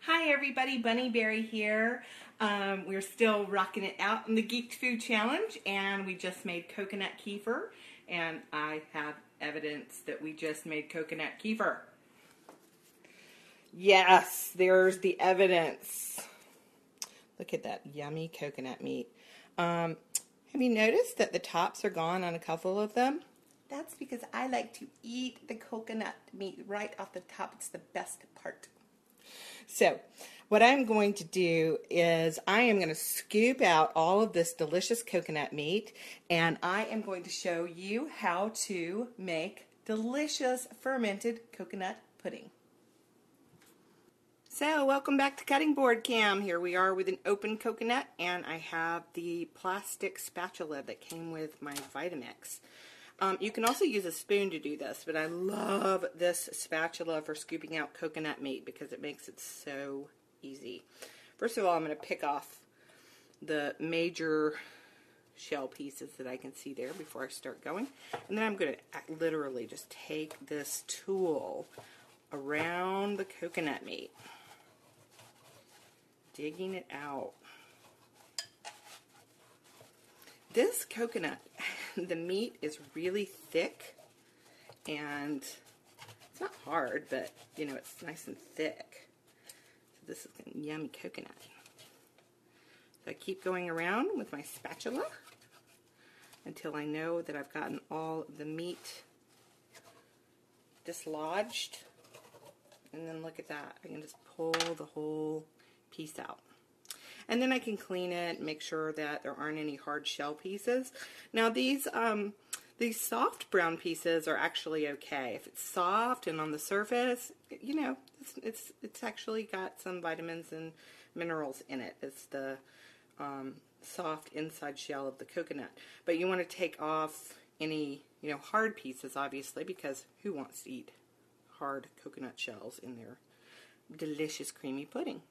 Hi everybody, Bunny Berry here. We're still rocking it out in the Geeked Food Challenge, and we just made coconut kefir, and I have evidence that we just made coconut kefir. Yes, there's the evidence. Look at that yummy coconut meat. Have you noticed that the tops are gone on a couple of them? That's because I like to eat the coconut meat right off the top. It's the best part. So, what I'm going to do is I am going to scoop out all of this delicious coconut meat, and I am going to show you how to make delicious fermented coconut pudding. So, welcome back to Cutting Board Cam. Here we are with an open coconut, and I have the plastic spatula that came with my Vitamix. You can also use a spoon to do this, but I love this spatula for scooping out coconut meat because it makes it so easy. First of all, I'm going to pick off the major shell pieces that I can see there before I start going. And then I'm going to literally just take this tool around the coconut meat, digging it out. This coconut, the meat is really thick, and it's not hard, but you know, it's nice and thick. So this is yummy coconut. So I keep going around with my spatula until I know that I've gotten all the meat dislodged. And then look at that. I can just pull the whole piece out. And then I can clean it, make sure that there aren't any hard shell pieces. Now these soft brown pieces are actually okay. If it's soft and on the surface, you know, it's actually got some vitamins and minerals in it. It's the soft inside shell of the coconut. But you want to take off any, you know, hard pieces, obviously, because who wants to eat hard coconut shells in their delicious creamy pudding?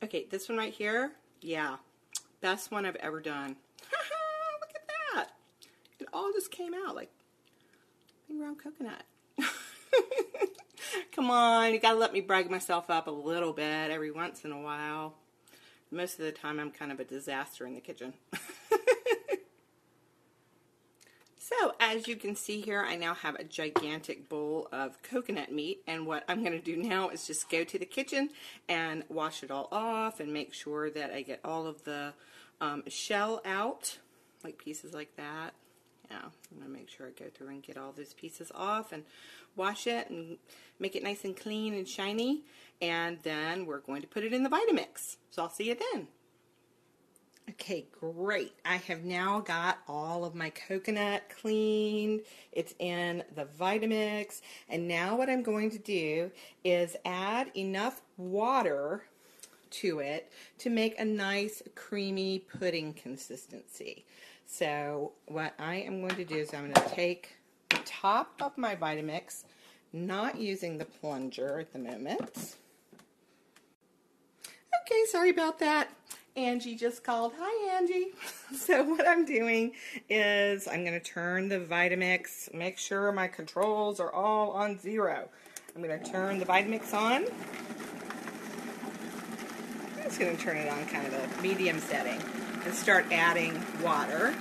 Okay, this one right here, yeah, best one I've ever done. Look at that. It all just came out like big round coconut. Come on, you gotta let me brag myself up a little bit every once in a while. Most of the time I'm kind of a disaster in the kitchen. So, as you can see here, I now have a gigantic bowl of coconut meat, and what I'm going to do now is just go to the kitchen and wash it all off and make sure that I get all of the shell out, like pieces like that. Yeah, I'm going to make sure I go through and get all those pieces off and wash it and make it nice and clean and shiny, and then we're going to put it in the Vitamix. So I'll see you then. Okay, great. I have now got all of my coconut cleaned. It's in the Vitamix. And now what I'm going to do is add enough water to it to make a nice creamy pudding consistency. So what I am going to do is I'm going to take the top of my Vitamix, not using the plunger at the moment. Okay, sorry about that. Angie just called. Hi, Angie. So what I'm doing is I'm going to turn the Vitamix, make sure my controls are all on 0. I'm going to turn the Vitamix on. I'm just going to turn it on kind of a medium setting and start adding water.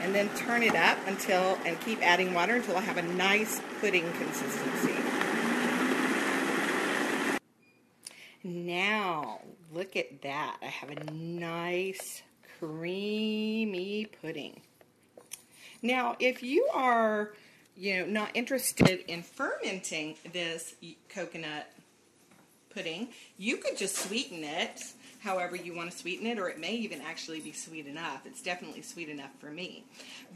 And then turn it up and keep adding water until I have a nice pudding consistency. Now, look at that. I have a nice, creamy pudding. Now, if you are, not interested in fermenting this coconut pudding, you could just sweeten it however you want to sweeten it, or it may even actually be sweet enough. It's definitely sweet enough for me.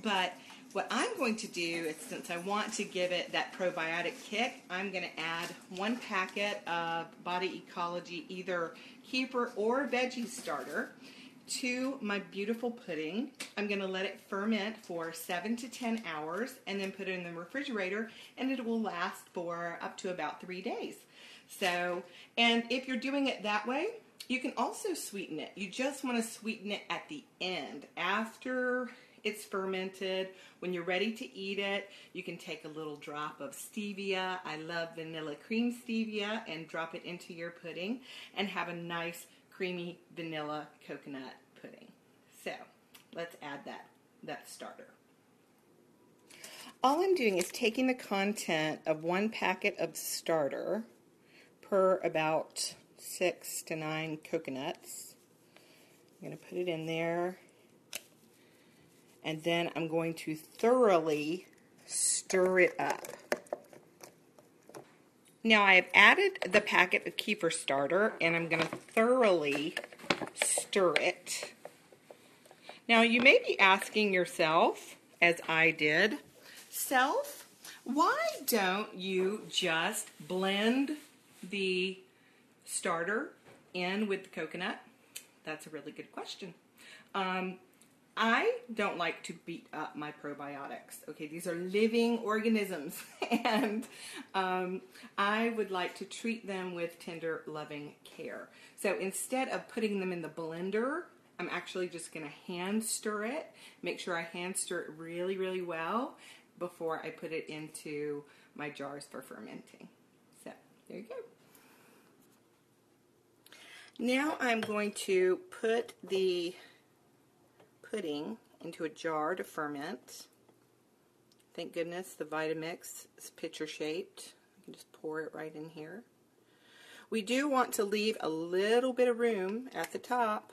But what I'm going to do is, since I want to give it that probiotic kick, I'm going to add 1 packet of Body Ecology, either kefir or veggie starter, to my beautiful pudding. I'm going to let it ferment for 7 to 10 hours and then put it in the refrigerator, and it will last for up to about 3 days. So, and if you're doing it that way, you can also sweeten it. You just want to sweeten it at the end, after It's fermented. When you're ready to eat it, you can take a little drop of stevia. I love vanilla cream stevia, and drop it into your pudding and have a nice creamy vanilla coconut pudding. So let's add that starter. All I'm doing is taking the content of 1 packet of starter per about 6 to 9 coconuts. I'm going to put it in there, and then I'm going to thoroughly stir it up. Now I have added the packet of kefir starter, and I'm going to thoroughly stir it. Now you may be asking yourself, as I did, Self, why don't you just blend the starter in with the coconut? That's a really good question. I don't like to beat up my probiotics. Okay, these are living organisms, and I would like to treat them with tender, loving care. So instead of putting them in the blender, I'm actually just going to hand stir it. Make sure I hand stir it really, really well before I put it into my jars for fermenting. So there you go. Now I'm going to put the pudding into a jar to ferment. Thank goodness the Vitamix is pitcher shaped. I can just pour it right in here. We do want to leave a little bit of room at the top,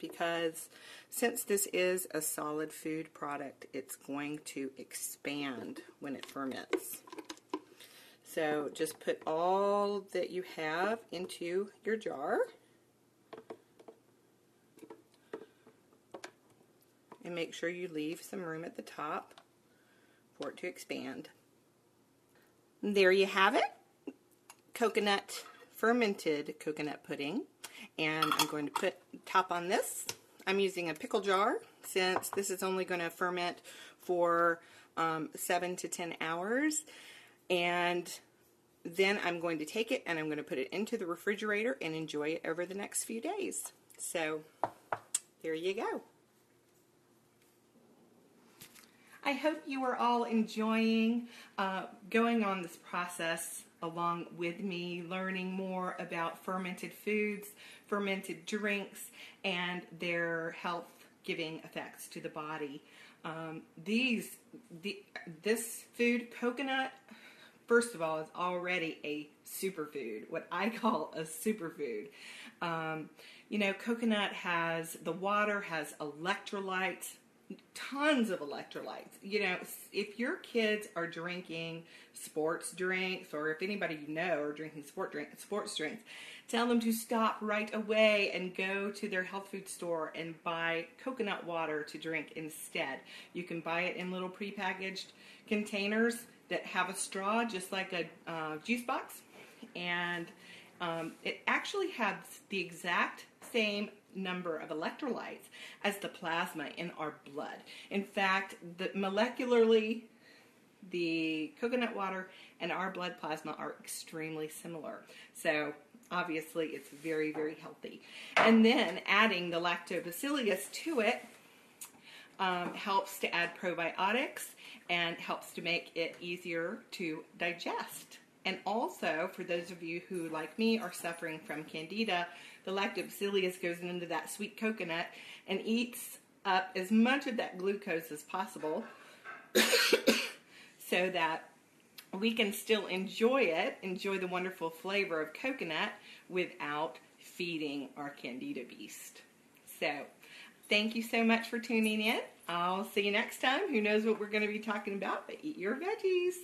because since this is a solid food product, it's going to expand when it ferments. So just put all that you have into your jar, and make sure you leave some room at the top for it to expand. And there you have it, fermented coconut pudding. And I'm going to put top on this. I'm using a pickle jar, since this is only going to ferment for 7 to 10 hours. And then I'm going to take it and I'm going to put it into the refrigerator and enjoy it over the next few days. So there you go. I hope you are all enjoying going on this process along with me, learning more about fermented foods, fermented drinks, and their health-giving effects to the body. This food, coconut, first of all, is already a superfood, what I call a superfood. You know, coconut the water has electrolytes, tons of electrolytes. You know, if your kids are drinking sports drinks, or if anybody you know are drinking sports drinks, tell them to stop right away and go to their health food store and buy coconut water to drink instead. You can buy it in little prepackaged containers that have a straw, just like a juice box, and it actually has the exact same number of electrolytes as the plasma in our blood. In fact, molecularly, the coconut water and our blood plasma are extremely similar. So obviously it's very, very healthy. And then adding the lactobacillus to it helps to add probiotics and helps to make it easier to digest. And also, for those of you who, like me, are suffering from candida, the lactobacillus goes into that sweet coconut and eats up as much of that glucose as possible so that we can still enjoy the wonderful flavor of coconut without feeding our candida beast. So, thank you so much for tuning in. I'll see you next time. Who knows what we're going to be talking about, but eat your veggies.